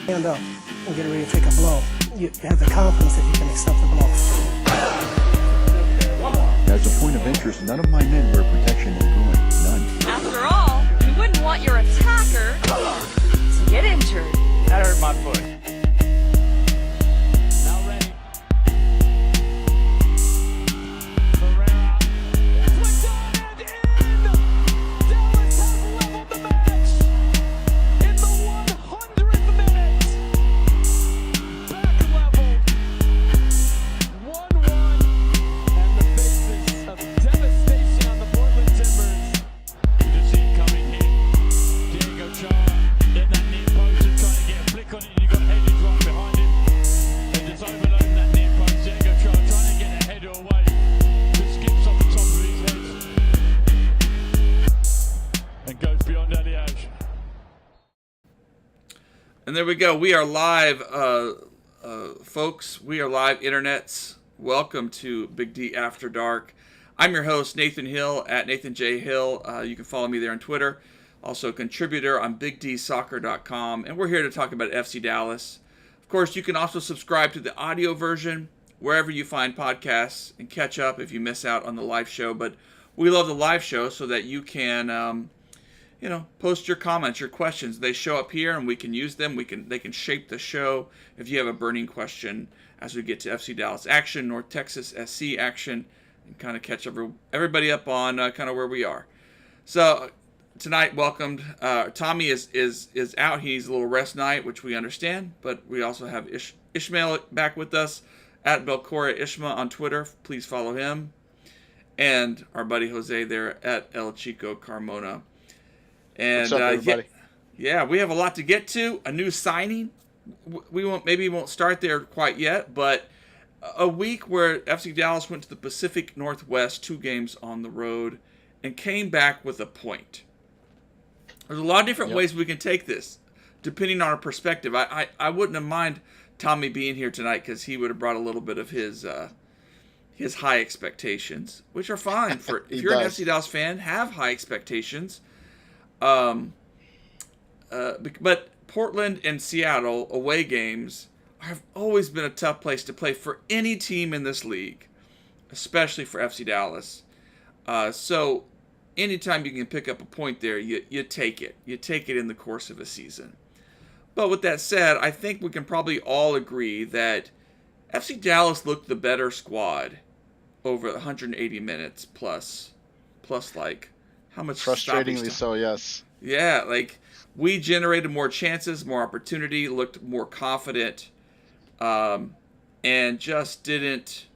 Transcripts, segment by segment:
Stand up and get ready to take a blow. You have the confidence that you can accept the blow. As a point of interest, none of my men wear protection in groin. None. After all, you wouldn't want your attacker to get injured. That hurt my foot. Now ready. Ferreira. It's done and in! Dallas has leveled the match in the 100th minute. Back leveled. 1-1. And the faces of devastation on the Portland Timbers. You just see it coming here. Diego Chara in that near post is trying to get a flick on it. You got Hedges right behind him. They just overloading that near post. Diego Chara trying to get a header away. Just skips off the top of his head and goes beyond Eliage. And there we go. We are live, folks. We are live, internets. Welcome to Big D After Dark. I'm your host, Nathan Hill, at Nathan J. Hill. You can follow me there on Twitter. Also a contributor on BigDSoccer.com. And we're here to talk about FC Dallas. Of course, you can also subscribe to the audio version wherever you find podcasts and catch up if you miss out on the live show. But we love the live show so that you can post your comments, your questions. They show up here and we can use them. They can shape the show if you have a burning question as we get to FC Dallas action, North Texas SC action, and kind of catch everybody up on kind of where we are. So tonight, welcomed. Tommy is out. He needs a little rest night, which we understand. But we also have Ishmael back with us at Belcora Ishma on Twitter. Please follow him. And our buddy Jose there at El Chico Carmona. And what's up, everybody? Yeah, we have a lot to get to. A new signing. We won't start there quite yet, but a week where FC Dallas went to the Pacific Northwest, 2 games on the road, and came back with a point. There's a lot of different ways we can take this, depending on our perspective. I wouldn't have mind Tommy being here tonight because he would have brought a little bit of his high expectations, which are fine for if you're an FC Dallas fan. Have high expectations. But Portland and Seattle away games have always been a tough place to play for any team in this league, especially for FC Dallas. So anytime you can pick up a point there, you take it. You take it in the course of a season. But with that said, I think we can probably all agree that FC Dallas looked the better squad over 180 minutes plus like how much? Frustratingly so, yes. Yeah, like we generated more chances, more opportunity, looked more confident, and just didn't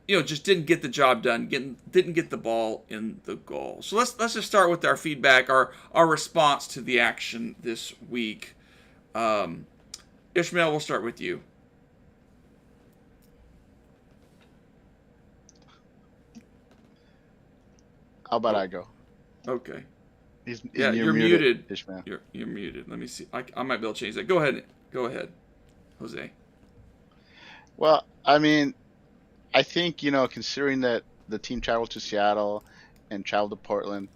get the job done. Didn't get the ball in the goal. So let's just start with our feedback, our response to the action this week. Ishmael, we'll start with you. How about I go? Okay. You're muted, Ishmael. You're muted. Let me see. I might be able to change that. Go ahead, Jose. Well, I mean, I think, considering that the team traveled to Seattle and traveled to Portland,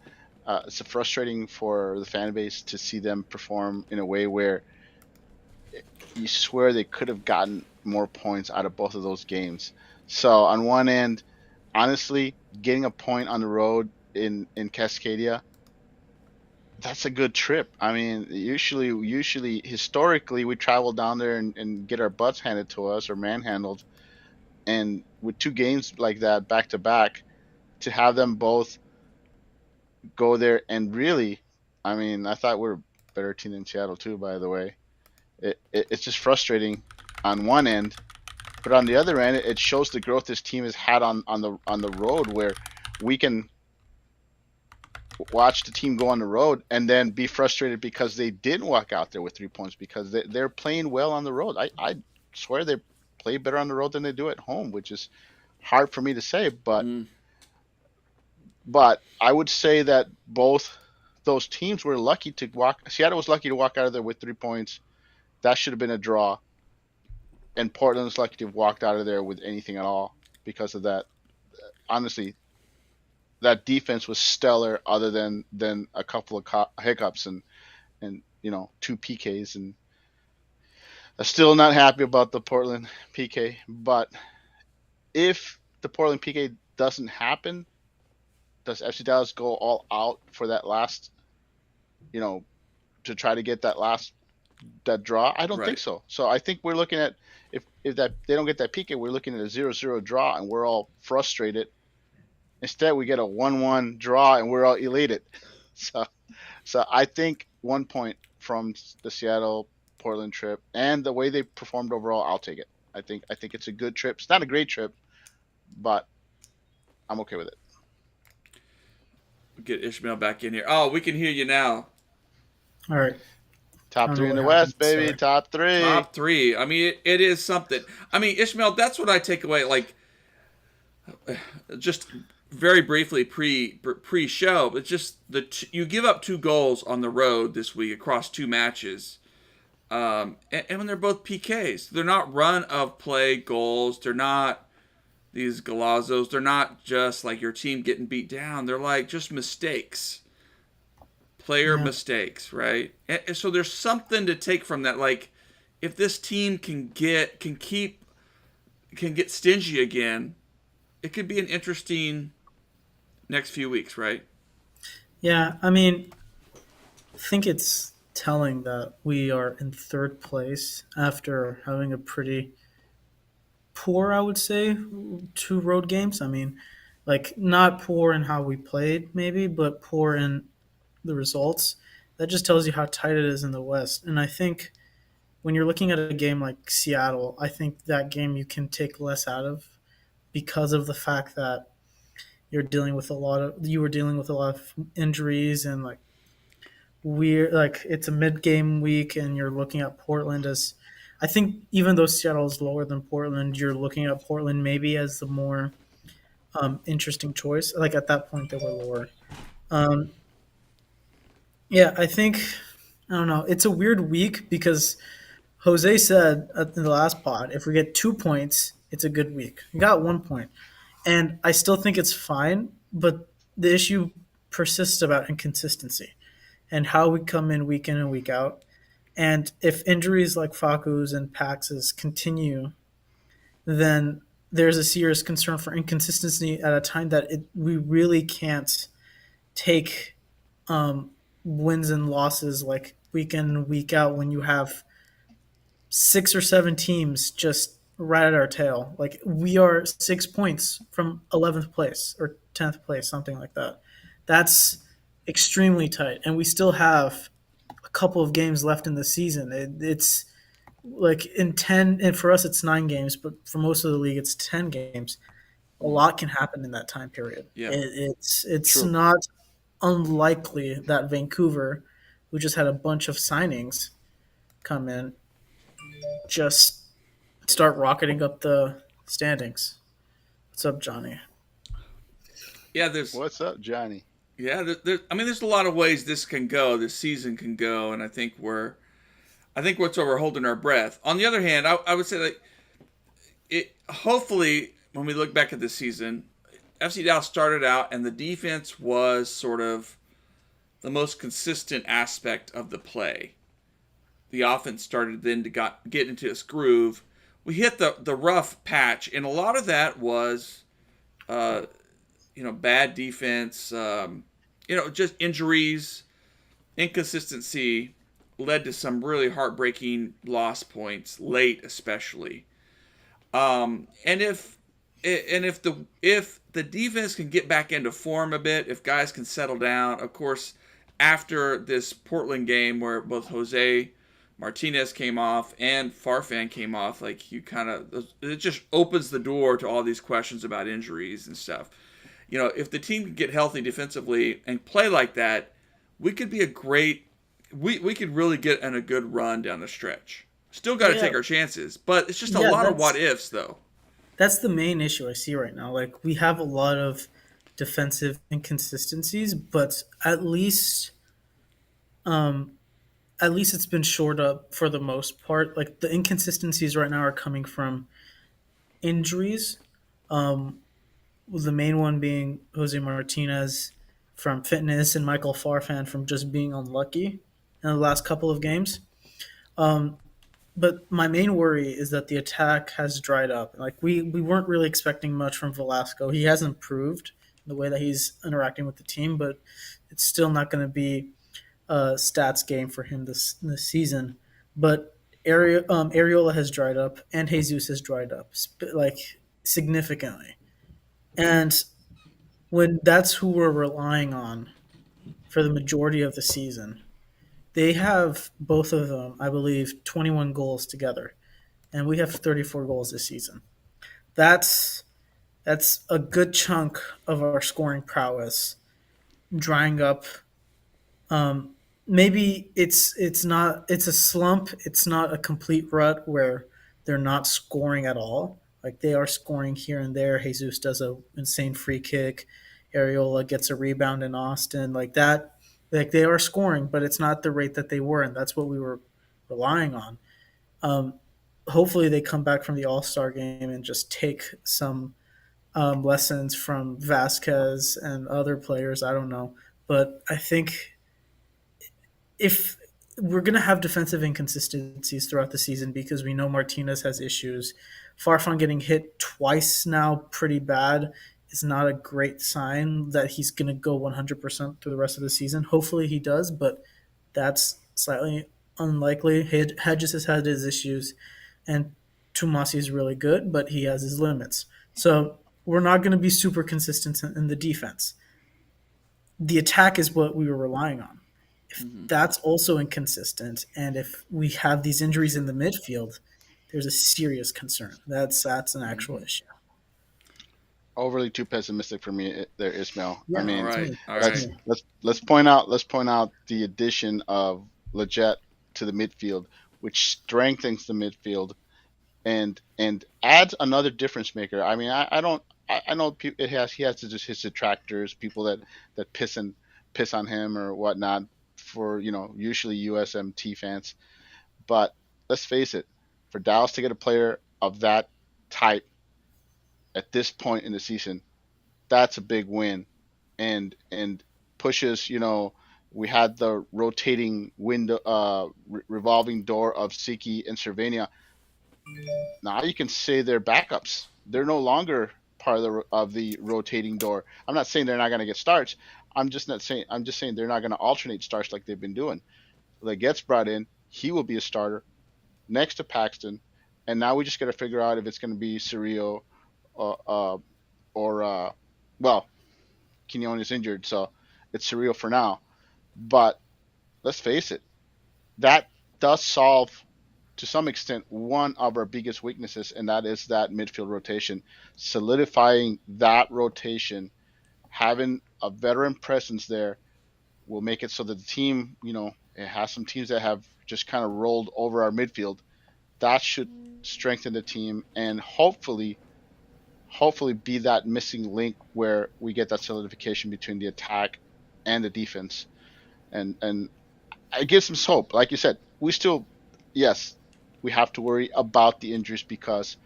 it's frustrating for the fan base to see them perform in a way where you swear they could have gotten more points out of both of those games. So on one end, honestly, getting a point on the road in Cascadia, that's a good trip. I mean, usually, historically, we travel down there and get our butts handed to us or manhandled. And with 2 games like that back to back, to have them both go there and really, I mean, I thought we were a better team than Seattle too, by the way. It's just frustrating on one end, but on the other end, it shows the growth this team has had on the road, where we can watch the team go on the road and then be frustrated because they didn't walk out there with 3 points, because they're playing well on the road. I swear they play better on the road than they do at home, which is hard for me to say, but I would say that both those teams were lucky to walk. Seattle was lucky to walk out of there with 3 points. That should have been a draw. And Portland was lucky to have walked out of there with anything at all because of that. Honestly, that defense was stellar, other than a couple of hiccups and 2 PKs, and I'm still not happy about the Portland PK, but if the Portland PK doesn't happen, does FC Dallas go all out for that last, you know, to try to get that draw? I don't Right. think so. So I think we're looking at if that they don't get that PK, we're looking at a 0-0 draw, and we're all frustrated. Instead, we get a 1-1 draw, and we're all elated. So I think 1 point from the Seattle Portland trip and the way they performed overall, I'll take it. I think it's a good trip. It's not a great trip, but I'm okay with it. Get Ishmael back in here. Oh, we can hear you now. All right. Top I don't three know in the what West, happened, baby. sorry. Top three. Top three. I mean, it is something. I mean, Ishmael, that's what I take away. Like, just very briefly pre-show, but just you give up 2 goals on the road this week across 2 matches, and when they're both PKs, they're not run of play goals. They're not these Golazzos. They're not just like your team getting beat down. They're like just mistakes, player mistakes, right? And so there's something to take from that. Like, if this team can get stingy again, it could be an interesting next few weeks, right? Yeah, I mean, I think it's telling that we are in third place after having a pretty poor, I would say, 2 road games. I mean, like, not poor in how we played, maybe, but poor in the results. That just tells you how tight it is in the West. And I think when you're looking at a game like Seattle, I think that game you can take less out of because of the fact that you were dealing with a lot of injuries, and like it's a mid-game week, and you're looking at Portland as, I think, even though Seattle is lower than Portland, you're looking at Portland maybe as the more interesting choice. Like, at that point they were lower. Yeah, I think, I don't know, it's a weird week because Jose said in the last pod, if we get 2 points, it's a good week. We got 1 point. And I still think it's fine, but the issue persists about inconsistency and how we come in and week out. And if injuries like Faku's and Pax's continue, then there's a serious concern for inconsistency at a time that we really can't take wins and losses like week in and week out when you have 6 or 7 teams just right at our tail. Like, we are 6 points from 11th place or 10th place, something like that. That's extremely tight, and we still have a couple of games left in the season. It's like in 10, and for us it's 9 games, but for most of the league it's 10 games. A lot can happen in that time period. Yeah. It's True. not unlikely that Vancouver, who just had a bunch of signings come in, just start rocketing up the standings. What's up, Johnny? Yeah, there's What's up, Johnny? I mean, there's a lot of ways this can go. This season can go, and I think we're holding our breath. On the other hand, I would say like it. Hopefully, when we look back at this season, FC Dallas started out, and the defense was sort of the most consistent aspect of the play. The offense started then to get into its groove. We hit the rough patch, and a lot of that was, bad defense. Just injuries, inconsistency led to some really heartbreaking loss points late, especially. And if the defense can get back into form a bit, if guys can settle down, of course, after this Portland game where both Jose Martinez came off and Farfan came off, like it just opens the door to all these questions about injuries and stuff. If the team can get healthy defensively and play like that, we could be we could really get in a good run down the stretch. Still got to take our chances, but it's just a lot of what ifs, though. That's the main issue I see right now. Like, we have a lot of defensive inconsistencies, but at least it's been shored up for the most part. Like, the inconsistencies right now are coming from injuries. The main one being Jose Martinez from fitness and Michael Farfan from just being unlucky in the last couple of games. but my main worry is that the attack has dried up. Like we weren't really expecting much from Velasco. He has improved the way that he's interacting with the team, but it's still not going to be a stats game for him this season. But Areola has dried up, and Jesus has dried up, like significantly. And when that's who we're relying on for the majority of the season, they have both of them, I believe, 21 goals together, and we have 34 goals this season. That's that's a good chunk of our scoring prowess drying up. Maybe it's a slump. It's not a complete rut where they're not scoring at all. Like they are scoring here and there. Jesus does a insane free kick. Areola gets a rebound in Austin like that. Like they are scoring, but it's not the rate that they were, and that's what we were relying on. Um, Hopefully, they come back from the All Star game and just take some lessons from Vasquez and other players. I don't know, but I think if we're going to have defensive inconsistencies throughout the season because we know Martinez has issues. Farfan getting hit twice now, pretty bad, is not a great sign that he's going to go 100% through the rest of the season. Hopefully he does, but that's slightly unlikely. Hedges has had his issues, and Tumasi is really good, but he has his limits. So we're not going to be super consistent in the defense. The attack is what we were relying on. If that's also inconsistent, and if we have these injuries in the midfield, there's a serious concern. That's an actual issue. Overly too pessimistic for me there, Ismail. I Yeah, mean, All right. me. All let's right. let's point out the addition of Leggett to the midfield, which strengthens the midfield and adds another difference maker. I mean, I don't I know he has just his detractors, people that piss on him or whatnot for usually USMT fans. But let's face it, for Dallas to get a player of that type at this point in the season, that's a big win, and pushes. We had the rotating window, revolving door of Siki and Cervania. Now you can say they're backups. They're no longer part of the rotating door. I'm not saying they're not going to get starts. I'm just not saying. I'm just saying they're not going to alternate starts like they've been doing. That gets brought in, he will be a starter next to Paxton, and now we just got to figure out if it's going to be Cirillo, or well, Quinones is injured, so it's Cirillo for now. But let's face it, that does solve to some extent one of our biggest weaknesses, and that is that midfield rotation. Solidifying that rotation, having a veteran presence there, will make it so that the team, it has some teams that have just kind of rolled over our midfield. That should strengthen the team and hopefully be that missing link where we get that solidification between the attack and the defense. And it gives some hope. Like you said, we still, yes, we have to worry about the injuries because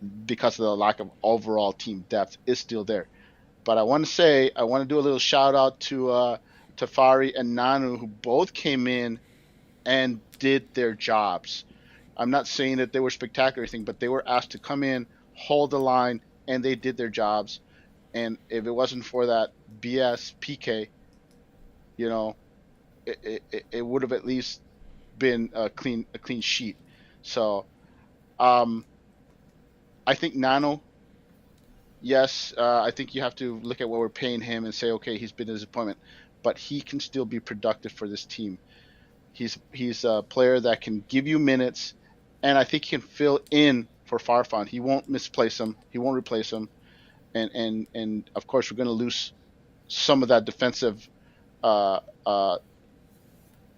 of the lack of overall team depth is still there. But I want to do a little shout out to Tafari and Nanu, who both came in and did their jobs. I'm not saying that they were spectacular or anything, but they were asked to come in, hold the line, and they did their jobs. And if it wasn't for that BS PK, it would have at least been a clean sheet. So, I think Nano. Yes, I think you have to look at what we're paying him and say, okay, he's been a disappointment, but he can still be productive for this team. He's a player that can give you minutes, and I think he can fill in for Farfan. He won't misplace him. He won't replace him, and of course we're going to lose some of that uh, uh,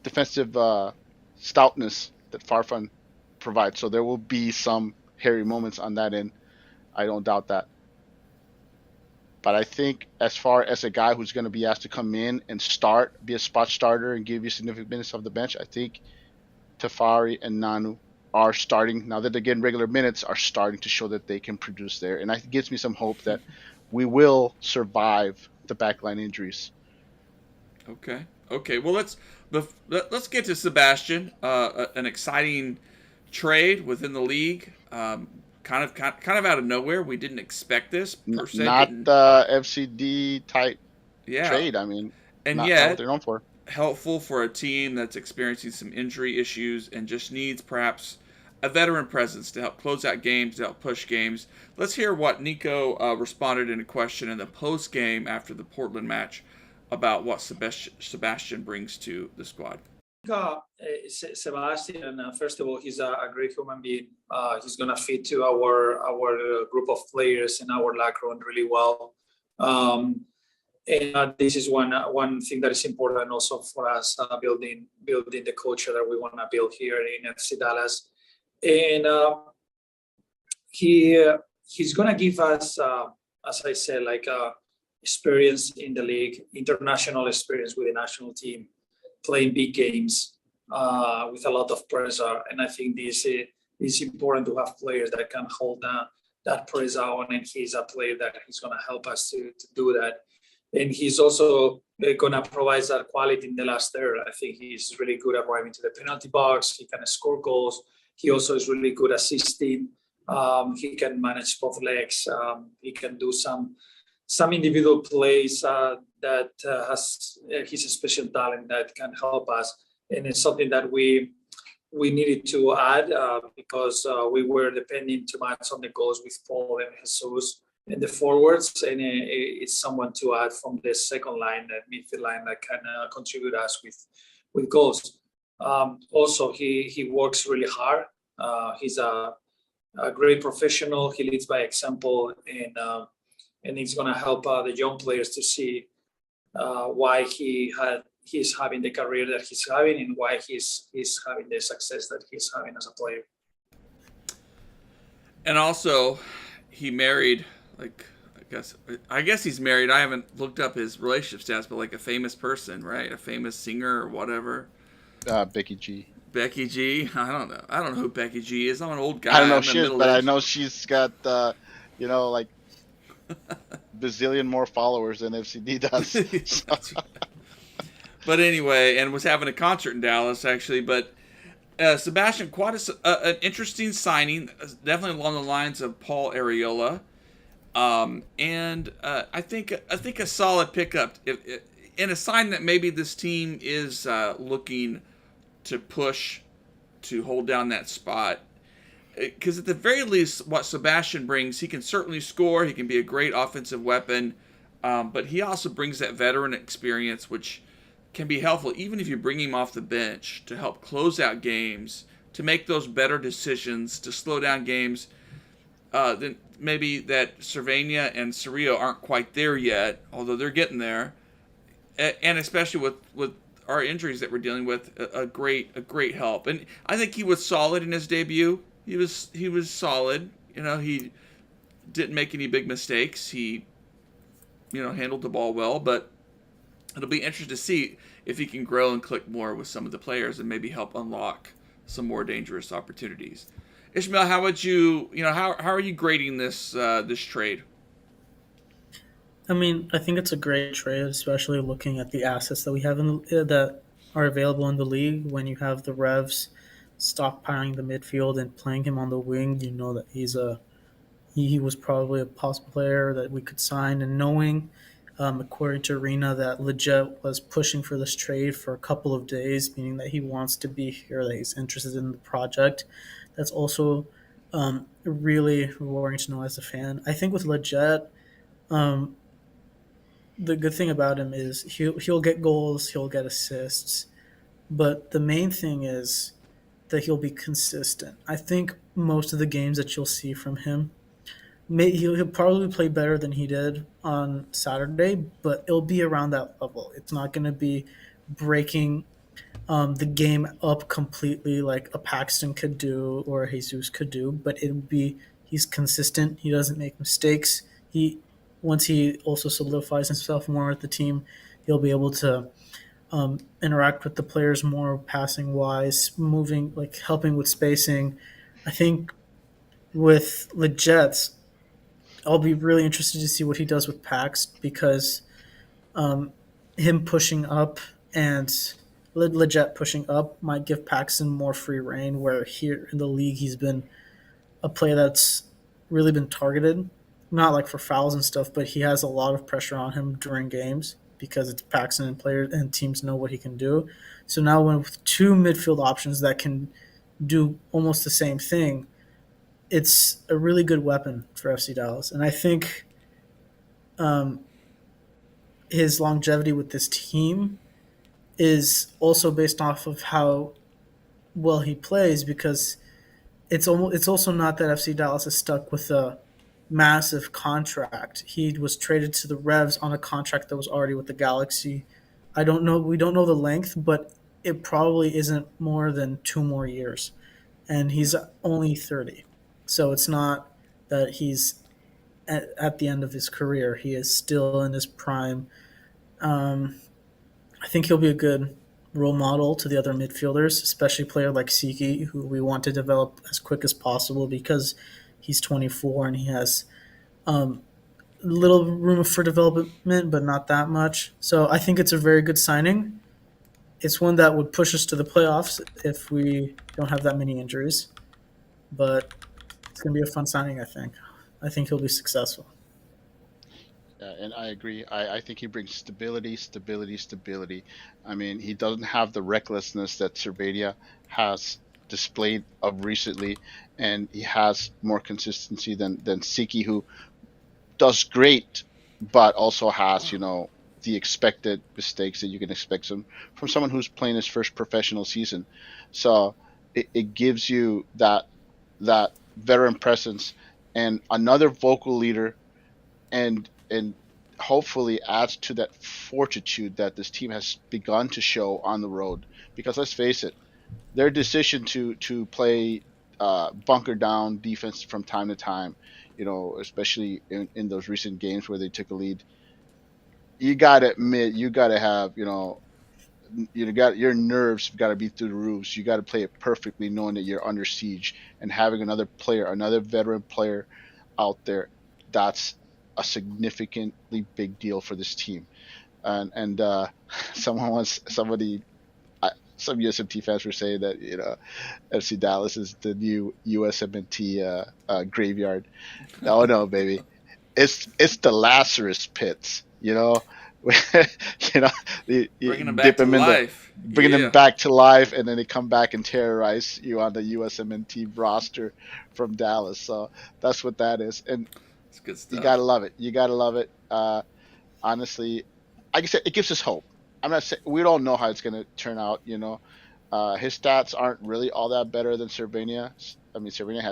defensive stoutness that Farfan provides. So there will be some hairy moments on that end. I don't doubt that. But I think as far as a guy who's going to be asked to come in and start, be a spot starter and give you significant minutes off the bench, I think Tafari and Nanu are starting, now that they're getting regular minutes, are starting to show that they can produce there. And that gives me some hope that we will survive the backline injuries. Okay. Well, let's get to Sebastian. An exciting trade within the league. Kind of out of nowhere. We didn't expect this per se. Not the FCD type Yeah. trade. I mean, And not yet, what they're known for. helpful for a team that's experiencing some injury issues and just needs perhaps a veteran presence to help close out games, to help push games. Let's hear what Nico responded in a question in the post game after the Portland match about what Sebastian brings to the squad. Sebastian, first of all, he's a great human being. He's gonna fit to our group of players and our locker room really well. And this is one thing that is important also for us, building the culture that we want to build here in FC Dallas. And he's gonna give us, as I said, like experience in the league, international experience with the national team, playing big games with a lot of pressure. And I think this is important to have players that can hold that pressure on, and he's a player that he's gonna help us to do that. And he's also going to provide that quality in the last third. I think he's really good at driving to the penalty box. He can score goals. He also is really good assisting. He can manage both legs. He can do some individual plays that has his special talent that can help us. And it's something that we needed to add because we were depending too much on the goals with Paul and Jesus in the forwards, and it's someone to add from the second line, that midfield line, that can contribute us with goals. Also, he works really hard. He's a great professional. He leads by example, and he's going to help the young players to see why he's having the career that he's having, and why he's having the success that he's having as a player. And also, he married, like, I guess he's married. I haven't looked up his relationship stats, but like a famous person, right? A famous singer or whatever. Becky G. Becky G. I don't know. I don't know who Becky G is. I'm an old guy. I don't know I'm who she is, but I know she's got like bazillion more followers than FCD does. That's right. But anyway, and was having a concert in Dallas actually. But Sebastian, quite an interesting signing, definitely along the lines of Paul Arriola. And I think a solid pickup, and a sign that maybe this team is looking to push to hold down that spot. Because at the very least, what Sebastian brings, he can certainly score. He can be a great offensive weapon, but he also brings that veteran experience, which can be helpful even if you bring him off the bench to help close out games, to make those better decisions, to slow down games. Then maybe that Cervania and Cerrillo aren't quite there yet, although they're getting there. And especially with our injuries that we're dealing with, a great help. And I think he was solid in his debut. He was solid. He didn't make any big mistakes. He, handled the ball well. But it'll be interesting to see if he can grow and click more with some of the players and maybe help unlock some more dangerous opportunities. Ishmael, how would you, how are you grading this trade? I mean, I think it's a great trade, especially looking at the assets that we have that are available in the league. When you have the Revs stockpiling the midfield and playing him on the wing, you know that he was probably a possible player that we could sign. And knowing, according to Arena, that Leggett was pushing for this trade for a couple of days, meaning that he wants to be here, that he's interested in the project. That's also really rewarding to know as a fan. I think with Leggett, the good thing about him is he'll get goals, he'll get assists, but the main thing is that he'll be consistent. I think most of the games that you'll see from him, he'll probably play better than he did on Saturday, but it'll be around that level. It's not going to be breaking the game up completely like a Paxton could do or a Jesus could do, but he's consistent. He doesn't make mistakes. Once he also solidifies himself more with the team, he'll be able to interact with the players more passing wise, moving, like helping with spacing. I think with Leggett, I'll be really interested to see what he does with Pax, because him pushing up and Leggett pushing up might give Paxson more free reign, where here in the league he's been a player that's really been targeted, not like for fouls and stuff, but he has a lot of pressure on him during games because it's Paxson and players and teams know what he can do. So now when with two midfield options that can do almost the same thing, it's a really good weapon for FC Dallas. And I think his longevity with this team is also based off of how well he plays, because it's also not that FC Dallas is stuck with a massive contract. He was traded to the Revs on a contract that was already with the Galaxy. We don't know the length, but it probably isn't more than 2 more years. And he's only 30. So it's not that he's at the end of his career. He is still in his prime. I think he'll be a good role model to the other midfielders, especially a player like Siki, who we want to develop as quick as possible because he's 24 and he has little room for development, but not that much. So I think it's a very good signing. It's one that would push us to the playoffs if we don't have that many injuries. But it's going to be a fun signing, I think. I think he'll be successful. Yeah, and I agree. I think he brings stability. I mean, he doesn't have the recklessness that Cervania has displayed of recently, and he has more consistency than Siki, who does great, but also has, the expected mistakes that you can expect from someone who's playing his first professional season. So it gives you that veteran presence and another vocal leader, and hopefully adds to that fortitude that this team has begun to show on the road. Because let's face it, their decision to play bunker down defense from time to time, especially in those recent games where they took a lead, you got to admit, you got to have, your nerves got to be through the roofs. You got to play it perfectly, knowing that you're under siege, and having another veteran player out there, that's a significantly big deal for this team. And some USMT fans were saying that FC Dallas is the new USMNT graveyard. No, baby, it's the Lazarus pits. Bringing them back to life. Bringing them back to life, and then they come back and terrorize you on the USMNT roster from Dallas. So that's what that is, and it's good stuff. You gotta love it. Honestly, like I said, it gives us hope. I'm not saying we don't know how it's gonna turn out. His stats aren't really all that better than Cervania. I mean, Cervania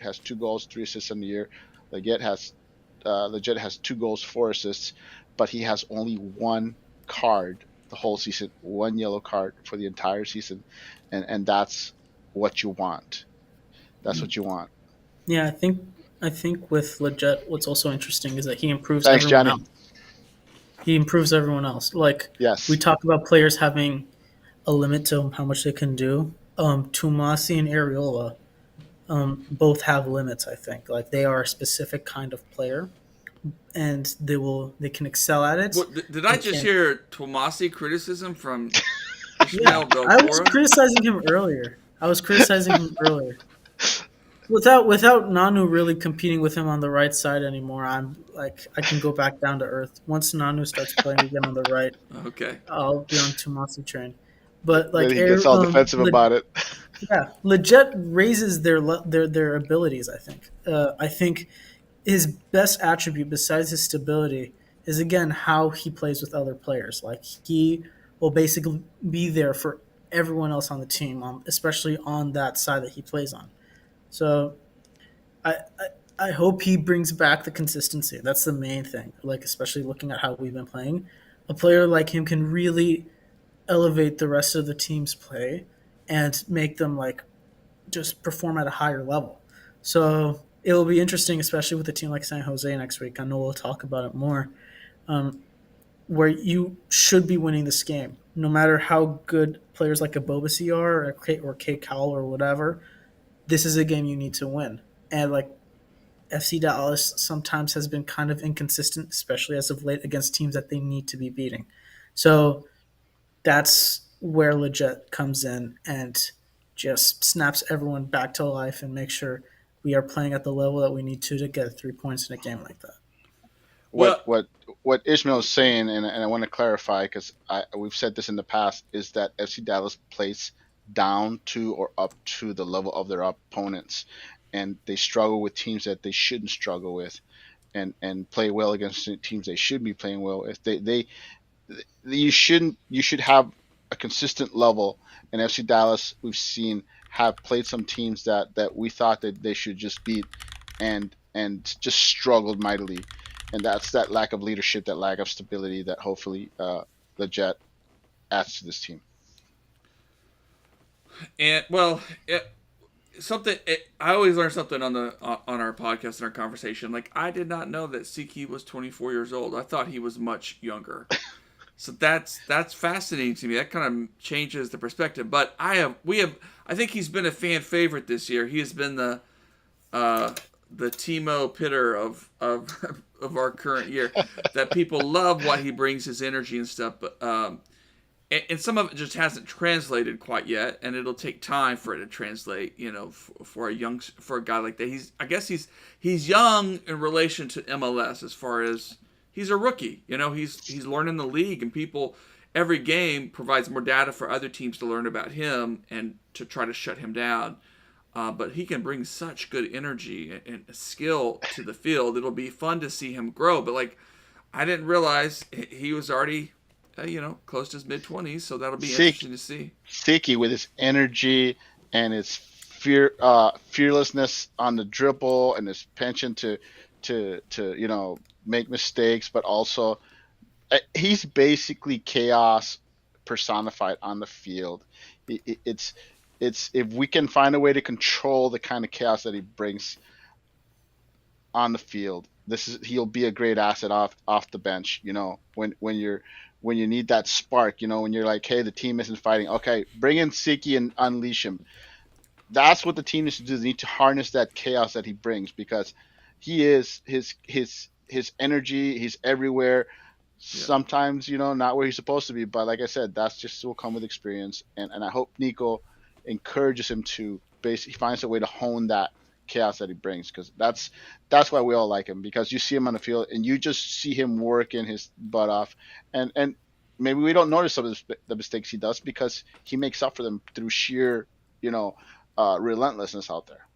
has 2 goals, 3 assists in the year. Leggett has 2 goals, 4 assists, but he has only 1 card the whole season, 1 yellow card for the entire season, and that's what you want. That's what you want. Yeah, I think with Leggett, what's also interesting is that he improves Thanks, everyone Johnny. else. He improves everyone else. Like, Yes. we talk about players having a limit to how much they can do. Tomasi and Areola both have limits, I think. Like, they are a specific kind of player, and they can excel at it. Did I just hear Tomasi criticism from Yeah, Ishmael Belfora? I was criticizing him earlier. Without Nanu really competing with him on the right side anymore, I'm like, I can go back down to earth. Once Nanu starts playing again on the right, Okay. I'll be on Tomasi train. But like, Then he gets all defensive about it. Yeah, Leggett raises their abilities. I think his best attribute besides his stability is, again, how he plays with other players. Like, he will basically be there for everyone else on the team, especially on that side that he plays on. So I hope he brings back the consistency. That's the main thing. Like, especially looking at how we've been playing, a player like him can really elevate the rest of the team's play and make them like just perform at a higher level. So it will be interesting, especially with a team like San Jose next week. I know we'll talk about it more, where you should be winning this game, no matter how good players like Abobasi are or Kate Cowell or whatever. This is a game you need to win. And like, FC Dallas sometimes has been kind of inconsistent, especially as of late, against teams that they need to be beating. So that's where Legit comes in and just snaps everyone back to life and makes sure we are playing at the level that we need to get 3 points in a game like that. Well- What Ishmael is saying, and I want to clarify because we've said this in the past, is that FC Dallas plays down to or up to the level of their opponents, and they struggle with teams that they shouldn't struggle with, and play well against teams they should be playing well with. You should have a consistent level, and FC Dallas we've seen have played some teams that we thought that they should just beat, and just struggled mightily. And that's that lack of leadership, that lack of stability that hopefully the Jet adds to this team. And well, I always learn something on our podcast and our conversation. Like, I did not know that Siki was 24 years old. I thought he was much younger. So that's fascinating to me. That kind of changes the perspective. But I think he's been a fan favorite this year. He has been the Timo Pitter of our current year. That people love what he brings, his energy and stuff. But and some of it just hasn't translated quite yet, and it'll take time for it to translate. You know, for a guy like that. I guess he's young in relation to MLS as far as he's a rookie. You know, he's learning the league, and people every game provides more data for other teams to learn about him and to try to shut him down. But he can bring such good energy and skill to the field. It'll be fun to see him grow. But like, I didn't realize he was already, close to his mid-20s. So that'll be interesting to see. Siki with his energy and his fearlessness on the dribble and his penchant to make mistakes, but also he's basically chaos personified on the field. It's if we can find a way to control the kind of chaos that he brings on the field, he'll be a great asset off the bench. When you need that spark, when you're like, hey, the team isn't fighting. Okay, bring in Siki and unleash him. That's what the team needs to do. They need to harness that chaos that he brings, because he is his energy. He's everywhere. Yeah. Sometimes not where he's supposed to be, but like I said, that's just will come with experience. And I hope Nico encourages him to basically finds a way to hone that chaos that he brings, because that's why we all like him, because you see him on the field and you just see him working his butt off, and maybe we don't notice some of the mistakes he does because he makes up for them through sheer relentlessness out there.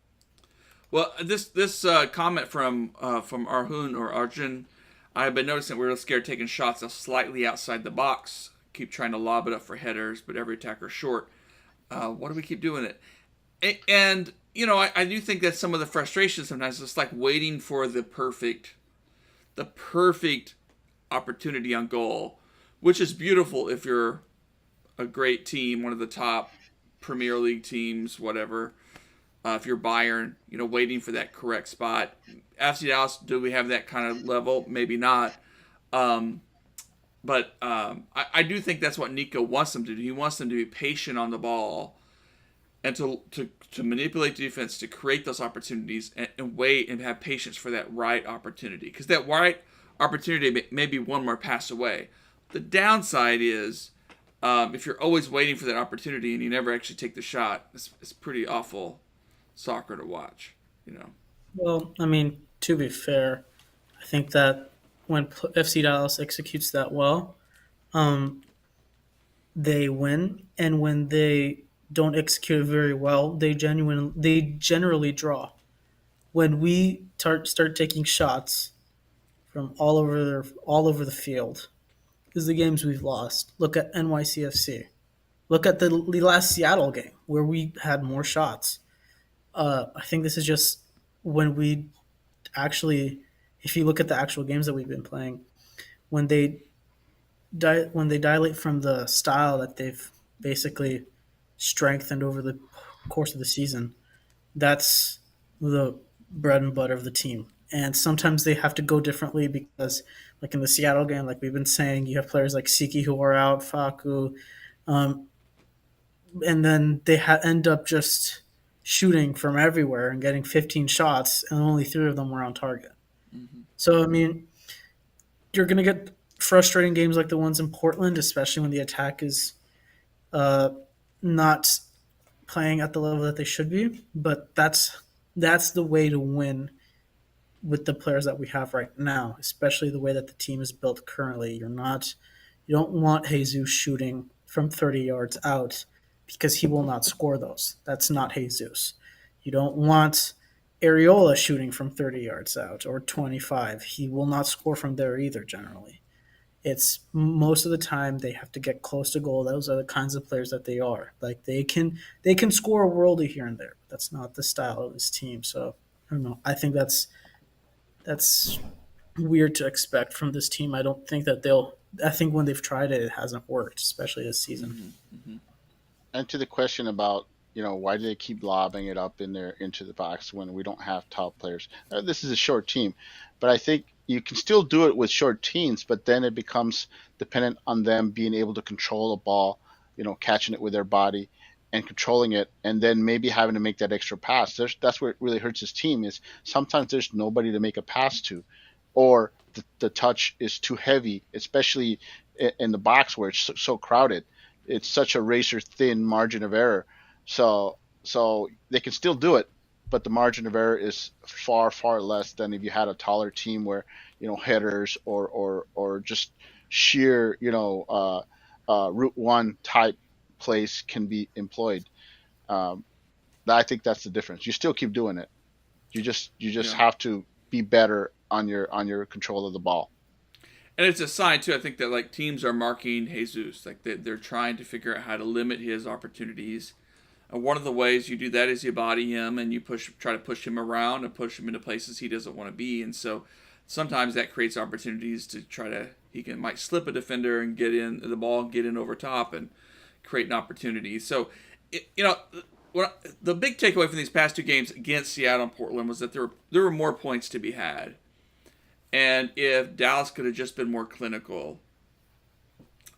Well, this comment from Arjun or Arjun, I've been noticing we're scared taking shots slightly outside the box, keep trying to lob it up for headers, but every attacker's short. Why do we keep doing it? And I do think that some of the frustration sometimes is like waiting for the perfect opportunity on goal, which is beautiful if you're a great team, one of the top Premier League teams, whatever. If you're Bayern, waiting for that correct spot. FC Dallas, do we have that kind of level? Maybe not. But I do think that's what Nico wants them to do. He wants them to be patient on the ball and to manipulate the defense, to create those opportunities and wait and have patience for that right opportunity. Because that right opportunity may be one more pass away. The downside is if you're always waiting for that opportunity and you never actually take the shot, it's pretty awful soccer to watch. Well, I mean, to be fair, I think that when FC Dallas executes that well, they win, and when they don't execute it very well, they generally draw. When we start taking shots from all over the field, is the games we've lost. Look at NYCFC. Look at the last Seattle game where we had more shots. I think this is just when we actually, if you look at the actual games that we've been playing, when they dilate from the style that they've basically strengthened over the course of the season, that's the bread and butter of the team. And sometimes they have to go differently because, like in the Seattle game, like we've been saying, you have players like Siki who are out, Facu, and then they end up just shooting from everywhere and getting 15 shots, and only 3 of them were on target. Mm-hmm. So, I mean, you're going to get frustrating games like the ones in Portland, especially when the attack is uh, not playing at the level that they should be. But that's the way to win with the players that we have right now, especially the way that the team is built currently. You don't want Jesus shooting from 30 yards out because he will not score those. That's not Jesus. You don't want Areola shooting from 30 yards out or 25. He will not score from there either generally. It's most of the time they have to get close to goal. Those are the kinds of players that they are. Like they can score a worldie here and there. That's not the style of this team. So I don't know. I think that's weird to expect from this team. I don't think that they'll. I think when they've tried it, it hasn't worked, especially this season. And to the question about why do they keep lobbing it up in there into the box when we don't have top players? This is a short team, but I think you can still do it with short teams, but then it becomes dependent on them being able to control a ball, catching it with their body and controlling it, and then maybe having to make that extra pass. That's where it really hurts his team is sometimes there's nobody to make a pass to, or the touch is too heavy, especially in the box where it's so crowded. It's such a razor thin margin of error. So they can still do it, but the margin of error is far, far less than if you had a taller team where, headers or just sheer, route one type plays can be employed. I think that's the difference. You still keep doing it. You just have to be better on your control of the ball. And it's a sign too. I think that like teams are marking Jesus, like they're trying to figure out how to limit his opportunities. And one of the ways you do that is you body him and you try to push him around and push him into places he doesn't want to be. And so sometimes that creates opportunities to might slip a defender and get in the ball, get in over top and create an opportunity. So, the big takeaway from these past two games against Seattle and Portland was that there were more points to be had. And if Dallas could have just been more clinical,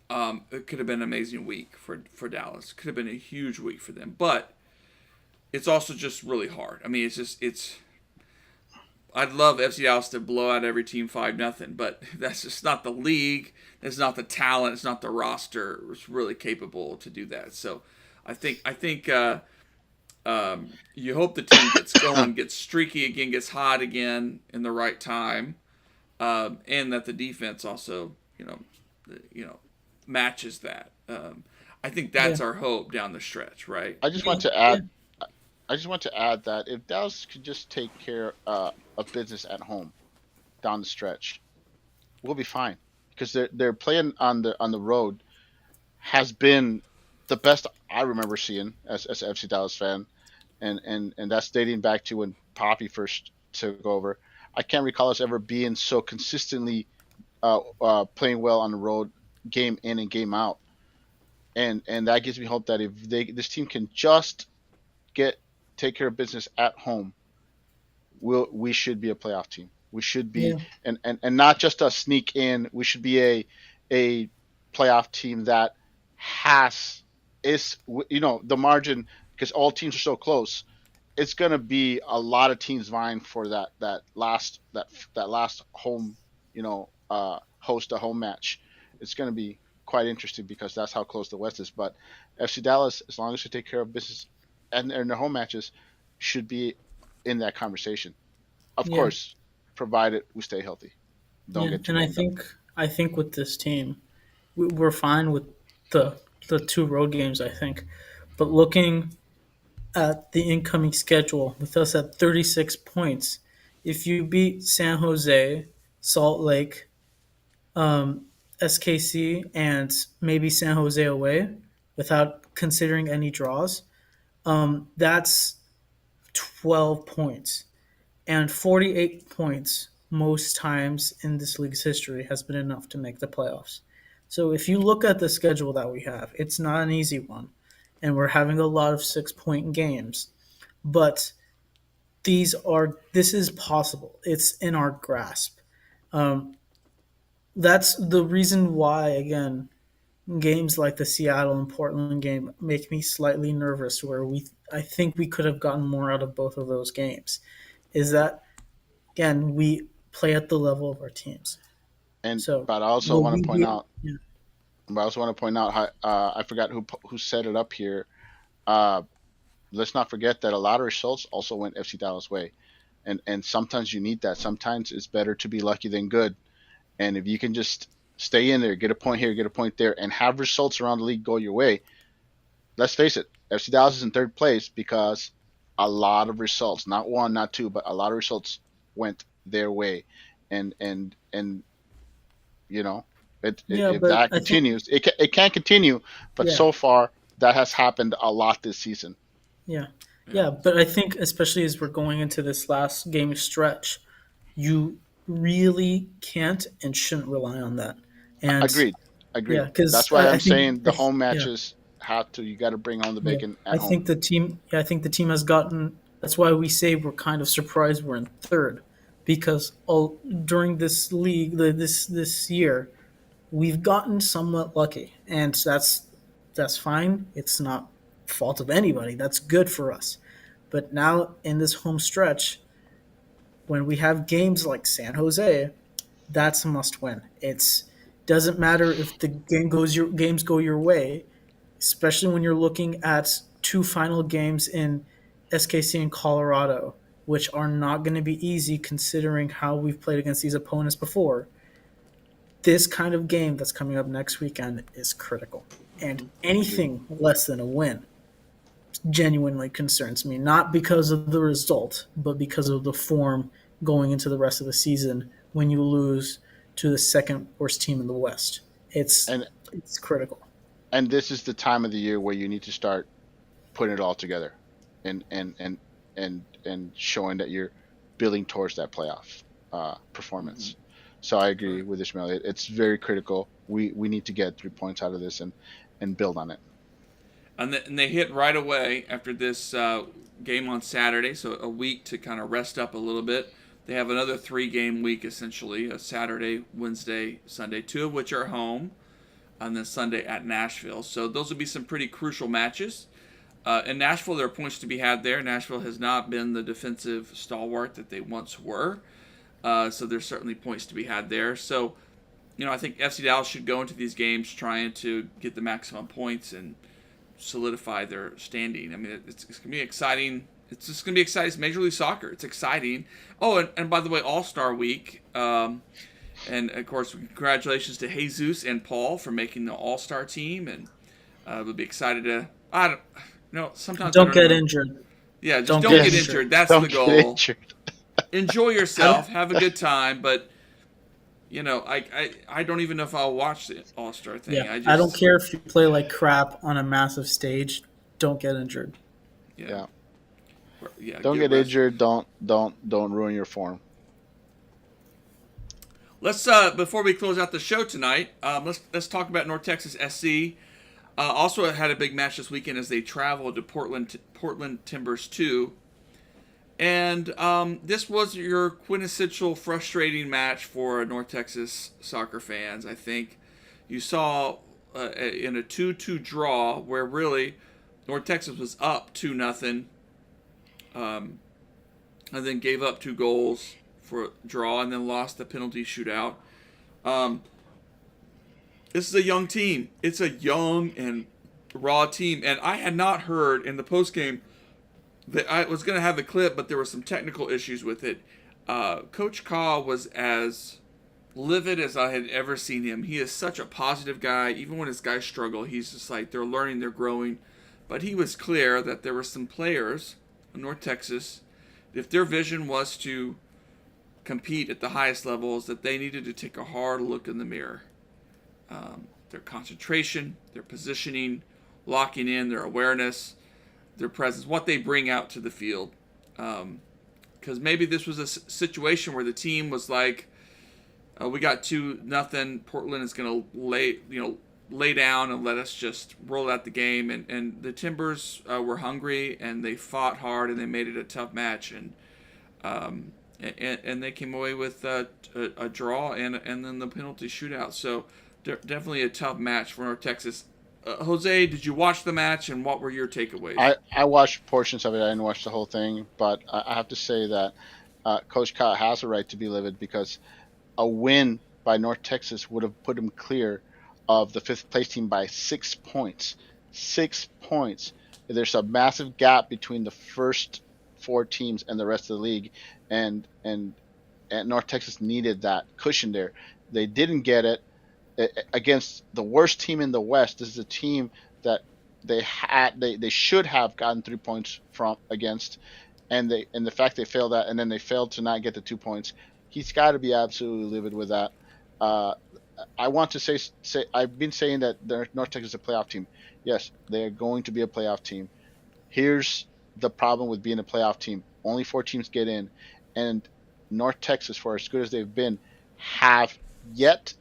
it could have been an amazing week for Dallas. It could have been a huge week for them. But it's also just really hard. I mean, I'd love FC Dallas to blow out every team 5-0, but that's just not the league. It's not the talent. It's not the roster. It's really capable to do that. So I think you hope the team gets going, gets streaky again, gets hot again in the right time. And that the defense also, matches that. I think that's our hope down the stretch, right? I just want to add that if Dallas could just take care of business at home down the stretch, we'll be fine because they're playing on the road has been the best I remember seeing as an FC Dallas fan, and that's dating back to when Poppy first took over. I can't recall us ever being so consistently playing well on the road, game in and game out, and that gives me hope that if this team can just take care of business at home, we should be a playoff team. We should be, and not just a sneak in. We should be a playoff team that is the margin because all teams are so close. It's going to be a lot of teams vying for that last home, host a home match. It's going to be quite interesting because that's how close the West is. But FC Dallas, as long as they take care of business and their home matches, should be in that conversation. Of course, provided we stay healthy. And I think with this team, we're fine with the two road games. I think, but looking at the incoming schedule with us at 36 points, if you beat San Jose, Salt Lake, SKC, and maybe San Jose away without considering any draws, that's 12 points. And 48 points most times in this league's history has been enough to make the playoffs. So if you look at the schedule that we have, it's not an easy one. And we're having a lot of 6-point games. But this is possible. It's in our grasp. That's the reason why, again, games like the Seattle and Portland game make me slightly nervous, where I think we could have gotten more out of both of those games. Is that, again, we play at the level of our teams. But I also want to point out, But I also want to point out how I forgot who set it up here. Uh, let's not forget that a lot of results also went FC Dallas' way, and sometimes you need that. Sometimes it's better to be lucky than good, and if you can just stay in there, get a point here, get a point there, and have results around the league go your way. Let's face it, FC Dallas is in third place because a lot of results, not one, not two, but a lot of results went their way, and you know, Yeah, if but that I think continues, it can't continue. But yeah, so far, that has happened a lot this season. yeah, Yeah. yeah. But I think especially as we're going into this last game stretch, you really can't and shouldn't rely on that. And Agreed, yeah, agreed. because That's why I'm I think saying the home yeah. matches have to. You got to bring home the Yeah, bacon I at home. think the team. Yeah, I think the team has gotten. That's why we say we're kind of surprised we're in third, because all during this league, this year, we've gotten somewhat lucky, and that's fine. It's not fault of anybody. That's good for us. But now in this home stretch, when we have games like San Jose, that's a must win. It's doesn't matter if the games go your way, especially when you're looking at two final games in SKC and Colorado, which are not going to be easy considering how we've played against these opponents before. This kind of game that's coming up next weekend is critical. And Agreed. anything less than a win genuinely concerns me, not because of the result, but because of the form going into the rest of the season when you lose to the second worst team in the West. It's And it's critical. and this is the time of the year where you need to start putting it all together, and showing that you're building towards that playoff performance. So I agree with Ishmael. It's very critical. We need to get 3 points out of this and build on it. And they hit right away after this game on Saturday, so a week to kind of rest up a little bit. They have another 3-game week, essentially, a Saturday, Wednesday, Sunday, 2 of which are home, and then Sunday at Nashville. So those will be some pretty crucial matches. In Nashville, there are points to be had there. Nashville has not been the defensive stalwart that they once were, so there's certainly points to be had there. So, I think FC Dallas should go into these games trying to get the maximum points and solidify their standing. I mean, it's going to be exciting. It's just going to be exciting. It's Major League Soccer. It's exciting. Oh, and by the way, All-Star Week. And, of course, congratulations to Jesus and Paul for making the All-Star team. And we'll be excited to... sometimes I Don't get know. injured. Yeah, just Don't don't get get injured. injured. That's Don't the get goal. injured. Enjoy yourself. Have a good time. But, I don't even know if I'll watch the All-Star thing. Yeah, I I don't care if you play like crap on a massive stage. Don't get injured. Yeah. Yeah, Don't get rested. injured. Don't ruin your form. Let's before we close out the show tonight, let's talk about North Texas SC. Also had a big match this weekend as they traveled to Portland Timbers 2. And this was your quintessential frustrating match for North Texas soccer fans. I think you saw in a 2-2 draw where really North Texas was up 2-0, and then gave up 2 goals for a draw, and then lost the penalty shootout. This is a young team. It's a young and raw team, and I had not heard in the postgame that I was going to have the clip, but there were some technical issues with it. Coach Kaw was as livid as I had ever seen him. He is such a positive guy. Even when his guys struggle, he's just like, they're learning, they're growing. But he was clear that there were some players in North Texas, if their vision was to compete at the highest levels, that they needed to take a hard look in the mirror. Their concentration, their positioning, locking in, their awareness, their presence, what they bring out to the field. Because maybe this was a situation where the team was like, we got 2-0. Portland is going to lay down and let us just roll out the game. And the Timbers were hungry, and they fought hard, and they made it a tough match. And they came away with a draw and then the penalty shootout. So definitely a tough match for North Texas. Jose, did you watch the match, and what were your takeaways? I watched portions of it. I didn't watch the whole thing, but I have to say that Coach Kaw has a right to be livid because a win by North Texas would have put him clear of the fifth place team by 6 points. 6 points. There's a massive gap between the first 4 teams and the rest of the league, and North Texas needed that cushion there. They didn't get it against the worst team in the West. This is a team that they should have gotten 3 points from against, and the fact they failed that, and then they failed to not get the 2 points. He's got to be absolutely livid with that. I want to say I've been saying that North Texas is a playoff team. Yes, they are going to be a playoff team. Here's the problem with being a playoff team: only 4 teams get in, and North Texas, for as good as they've been, have yet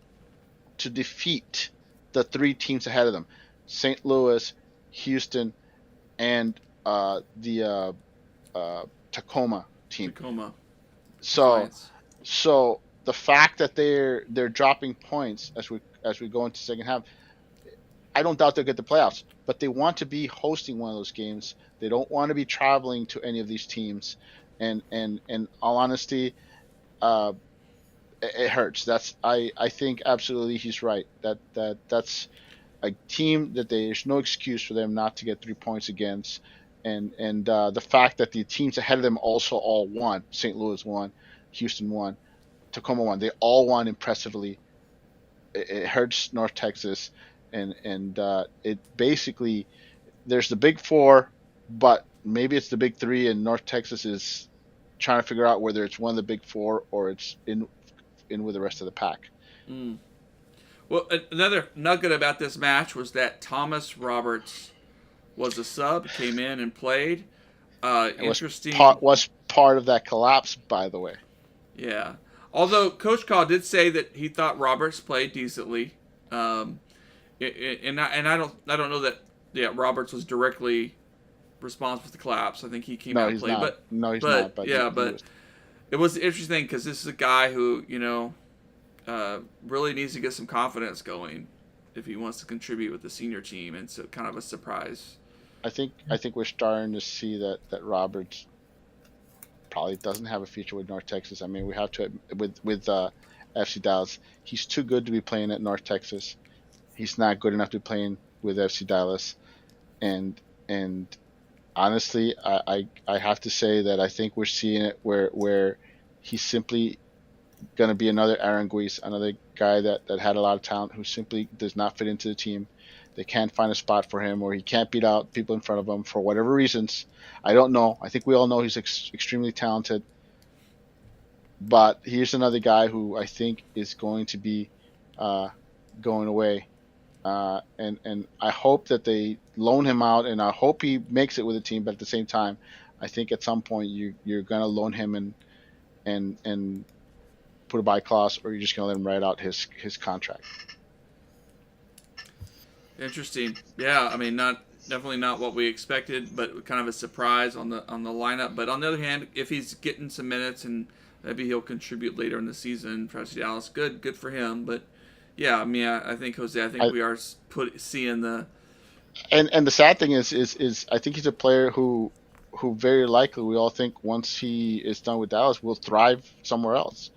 to defeat the 3 teams ahead of them: St. Louis, Houston, and the Tacoma team. Tacoma. So the fact that they're dropping points as we go into second half, I don't doubt they'll get the playoffs, but they want to be hosting one of those games. They don't want to be traveling to any of these teams, and in all honesty, it hurts. I think absolutely he's right. That's a team that there's no excuse for them not to get 3 points against, and the fact that the teams ahead of them also all won. St. Louis won, Houston won, Tacoma won. They all won impressively. It hurts North Texas, and it basically, there's the big 4, but maybe it's the big 3, and North Texas is trying to figure out whether it's one of the big 4 or it's in with the rest of the pack. Well, another nugget about this match was that Thomas Roberts was a sub, came in and played. Interesting. Was part of that collapse, by the way. Yeah. Although Coach Call did say that he thought Roberts played decently, and I don't know that Roberts was directly responsible for the collapse. I think he came out and played, but he's not. But it was interesting because this is a guy who really needs to get some confidence going if he wants to contribute with the senior team, and so kind of a surprise. I think we're starting to see that Roberts probably doesn't have a future with North Texas. I mean, we have to with FC Dallas. He's too good to be playing at North Texas. He's not good enough to be playing with FC Dallas, and honestly, I have to say that I think we're seeing it where he's simply going to be another Aaron Guiz, another guy that had a lot of talent who simply does not fit into the team. They can't find a spot for him, or he can't beat out people in front of him for whatever reasons. I don't know. I think we all know he's extremely talented. But here's another guy who I think is going to be going away. And I hope that they loan him out, and I hope he makes it with the team. But at the same time, I think at some point you're going to loan him and put a buy clause, or you're just going to let him write out his contract. Interesting. Yeah, I mean, definitely not what we expected, but kind of a surprise on the lineup. But on the other hand, if he's getting some minutes and maybe he'll contribute later in the season for FC Dallas, good for him. But yeah, I mean, I think Jose, we are seeing the. And the sad thing is I think he's a player who very likely we all think once he is done with Dallas will thrive somewhere else,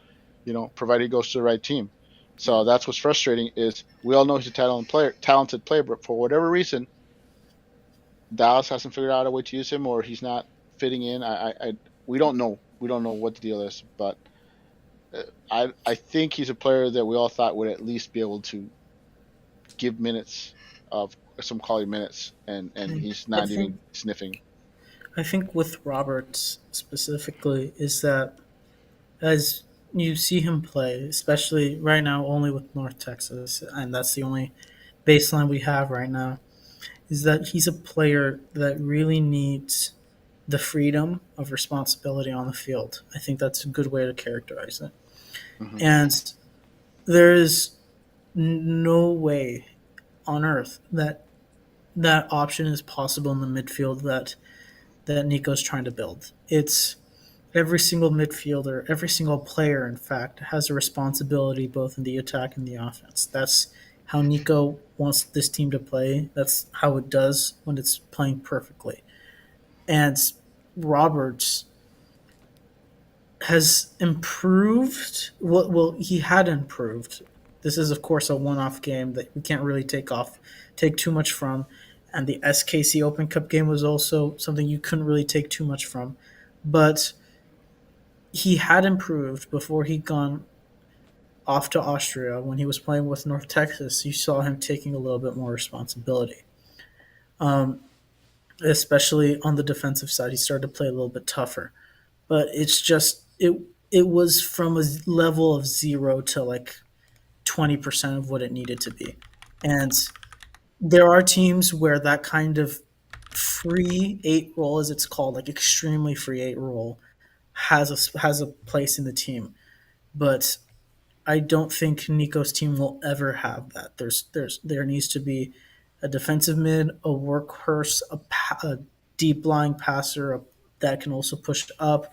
provided he goes to the right team. So that's what's frustrating is we all know he's a talented player, but for whatever reason, Dallas hasn't figured out a way to use him, or he's not fitting in. We don't know. We don't know what the deal is, but I think he's a player that we all thought would at least be able to give minutes of some quality minutes, and he's not even sniffing. I think with Roberts specifically is that as you see him play, especially right now only with North Texas, and that's the only baseline we have right now, is that he's a player that really needs the freedom of responsibility on the field. I think that's a good way to characterize it. Mm-hmm. And there is no way on earth that option is possible in the midfield that Nico's trying to build. It's every single midfielder, every single player, in fact, has a responsibility both in the attack and the offense. That's how Nico wants this team to play. That's how it does when it's playing perfectly. And Roberts has improved. Well, he had improved This is, of course, a one-off game that we can't really take too much from. And the SKC Open Cup game was also something you couldn't really take too much from. But he had improved before he'd gone off to Austria. When he was playing with North Texas, you saw him taking a little bit more responsibility. Especially on the defensive side, he started to play a little bit tougher. But it's just it was from a level of 0 to like 20% of what it needed to be. And there are teams where that kind of free 8 role, as it's called, like extremely free 8 role, has a place in the team. But I don't think Nico's team will ever have that. There needs to be a defensive mid, a workhorse, a deep lying passer that can also push up.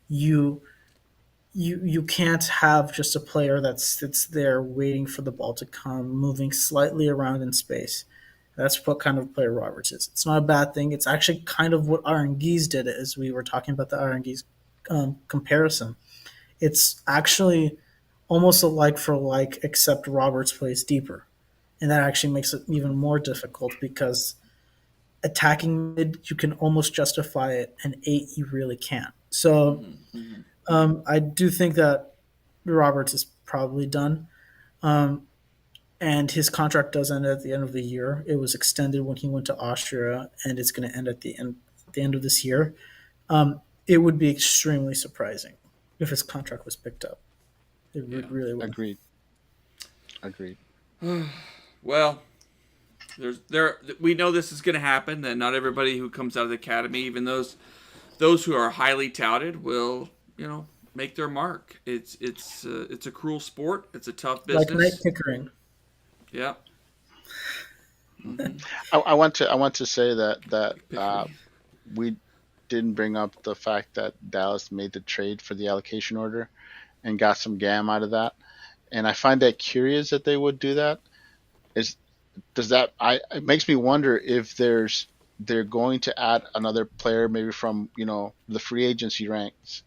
You can't have just a player that sits there waiting for the ball to come, moving slightly around in space. That's what kind of player Roberts is. It's not a bad thing. It's actually kind of what Aranguiz did, as we were talking about the Aranguiz comparison. It's actually almost a like for like, except Roberts plays deeper. And that actually makes it even more difficult because attacking mid, you can almost justify it, and 8, you really can't. So I do think that Roberts is probably done. And his contract does end at the end of the year. It was extended when he went to Austria, and it's going to end at the end of this year. It would be extremely surprising if his contract was picked up. It really would. Agreed. Well, we know this is going to happen. That not everybody who comes out of the academy, even those who are highly touted, will make their mark. It's a cruel sport. It's a tough business. Like Knight Pickering. Yeah. I want to say that we didn't bring up the fact that Dallas made the trade for the allocation order and got some GAM out of that, and I find that curious that they would do that. It makes me wonder if they're going to add another player maybe from the free agency ranks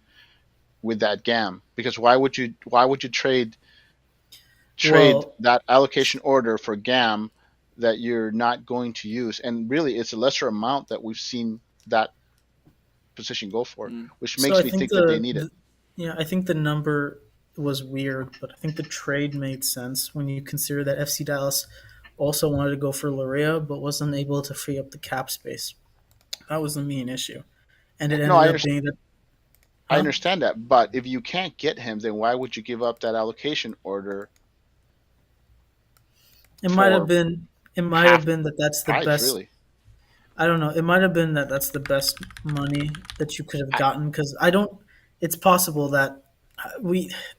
with that GAM, because why would you trade that allocation order for GAM that you're not going to use? And really, it's a lesser amount that we've seen that position go for, which makes me think that they need it. Yeah, I think the number was weird, but I think the trade made sense when you consider that FC Dallas also wanted to go for Larea, but wasn't able to free up the cap space. That was the main issue. And it ended up being that... I understand that, but if you can't get him, then why would you give up that allocation order? It might have been that that's the best. Really. I don't know. It might have been that that's the best money that you could have gotten, because it's possible that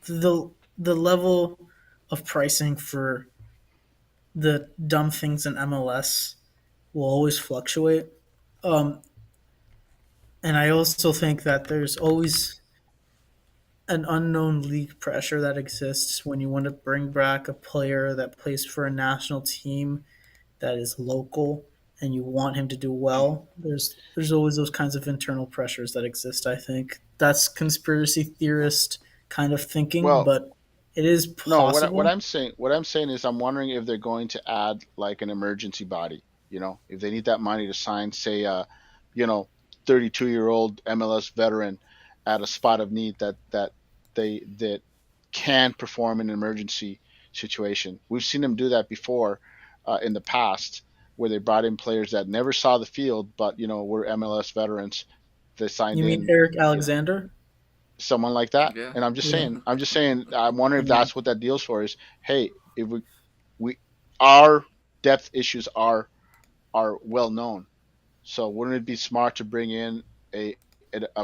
the level of pricing for the dumb things in MLS will always fluctuate. And I also think that there's always an unknown league pressure that exists when you want to bring back a player that plays for a national team that is local and you want him to do well. There's always those kinds of internal pressures that exist. I think that's conspiracy theorist kind of thinking, but it is possible. No, what I'm saying is I'm wondering if they're going to add like an emergency body. If they need that money to sign, say, 32-year-old MLS veteran at a spot of need that can perform in an emergency situation. We've seen them do that before in the past, where they brought in players that never saw the field, but were MLS veterans. They signed in. You mean Eric Alexander? Someone like that. Yeah. And I'm just saying, I'm wondering if that's what that deal's for, is, hey, if our depth issues are well known. So wouldn't it be smart to bring in a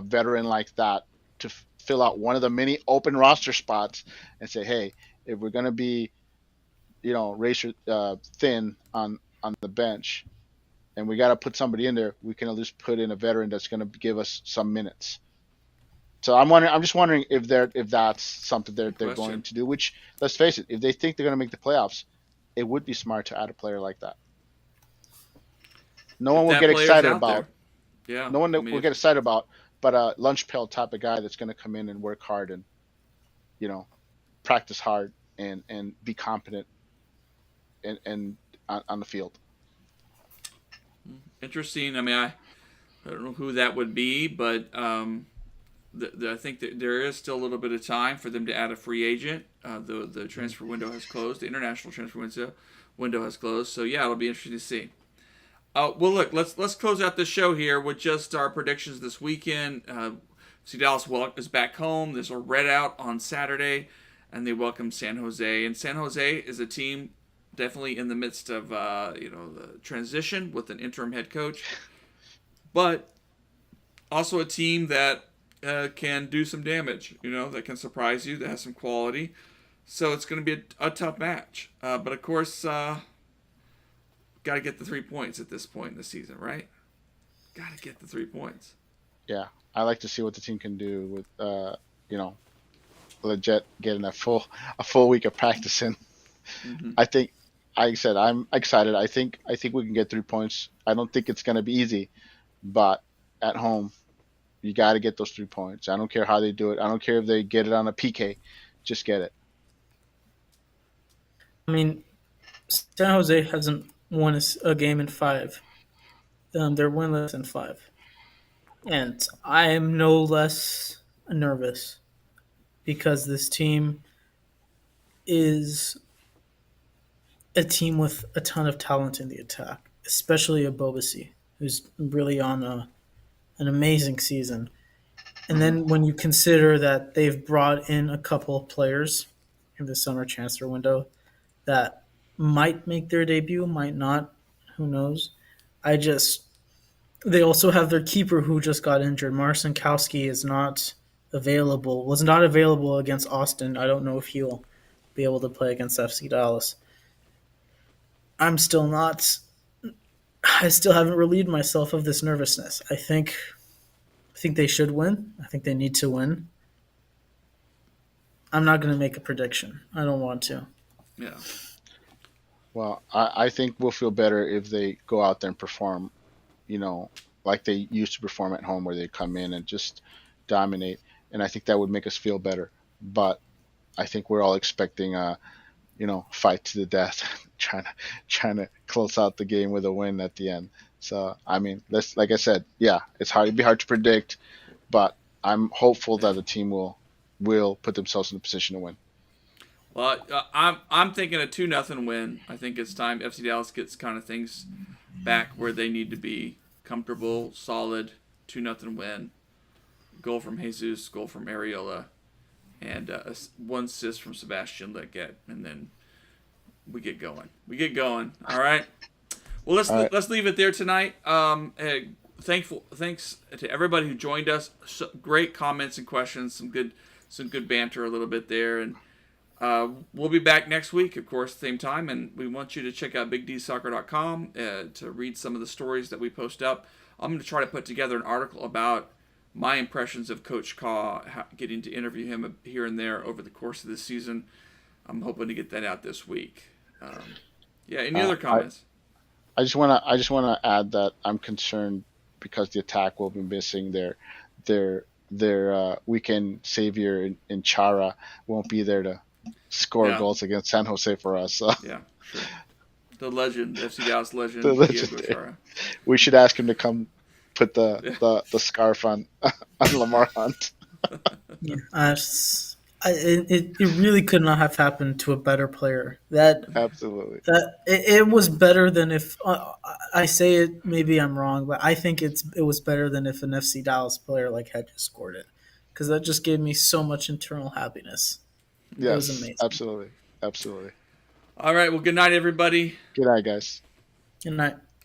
veteran like that to fill out one of the many open roster spots and say, hey, if we're going to be, razor thin on the bench and we got to put somebody in there, we can at least put in a veteran that's going to give us some minutes. So I'm just wondering if that's something they're going to do, which, let's face it, if they think they're going to make the playoffs, it would be smart to add a player like that. No one will get excited about. Yeah. No one will get excited about, but a lunch pail type of guy that's going to come in and work hard and, practice hard and be competent and on the field. Interesting. I mean, I don't know who that would be, but I think that there is still a little bit of time for them to add a free agent. The transfer window has closed. The international transfer window has closed. So yeah, it'll be interesting to see. Well, look, let's close out the show here with just our predictions this weekend. Dallas is back home. There's a red out on Saturday, and they welcome San Jose. And San Jose is a team definitely in the midst of the transition with an interim head coach, but also a team that can do some damage. That can surprise you. That has some quality. So it's going to be a tough match. But of course, got to get the 3 points at this point in the season, right? Got to get the 3 points. Yeah, I like to see what the team can do with legit getting a full week of practicing. Mm-hmm. I think, like I said, I'm excited. I think we can get 3 points. I don't think it's going to be easy, but at home, you got to get those 3 points. I don't care how they do it. I don't care if they get it on a PK. Just get it. I mean, San Jose hasn't won a game in 5. They're winless in 5. And I am no less nervous because this team is a team with a ton of talent in the attack, especially Abobasi, who's really on an amazing season. And then when you consider that they've brought in a couple of players in the summer transfer window that might make their debut, might not, who knows. They also have their keeper who just got injured. Marcinkowski was not available against Austin. I don't know if he'll be able to play against FC Dallas. I still haven't relieved myself of this nervousness. I think they should win. I think they need to win. I'm not going to make a prediction. I don't want to. Yeah. Well, I think we'll feel better if they go out there and perform, like they used to perform at home, where they come in and just dominate. And I think that would make us feel better. But I think we're all expecting fight to the death, trying to close out the game with a win at the end. So I mean, like I said, yeah, it'd be hard to predict, but I'm hopeful that the team will put themselves in a position to win. Well, I'm thinking a 2-0 win. I think it's time FC Dallas gets kind of things back where they need to be. Comfortable, solid, 2-0 win. Goal from Jesus, goal from Areola, and one assist from Sebastian Leggett, and then we get going. All right. Well, let's leave it there tonight. Thanks to everybody who joined us. Great comments and questions. Some good banter a little bit there, and we'll be back next week, of course, same time. And we want you to check out BigDSoccer.com to read some of the stories that we post up. I'm going to try to put together an article about my impressions of Coach Kaw, getting to interview him here and there over the course of this season. I'm hoping to get that out this week. Any other comments? I just want to add that I'm concerned because the attack will be missing their weekend savior in Chara won't be there to score goals against San Jose for us. So. Yeah, sure. The legend, FC Dallas legend. Diego. We should ask him to come put the scarf on Lamar Hunt. It really could not have happened to a better player. Absolutely. It was better than if I say it. Maybe I'm wrong, but I think it was better than if an FC Dallas player had just scored it, because that just gave me so much internal happiness. Yes, it was amazing. Absolutely. All right. Well, good night, everybody. Good night, guys. Good night.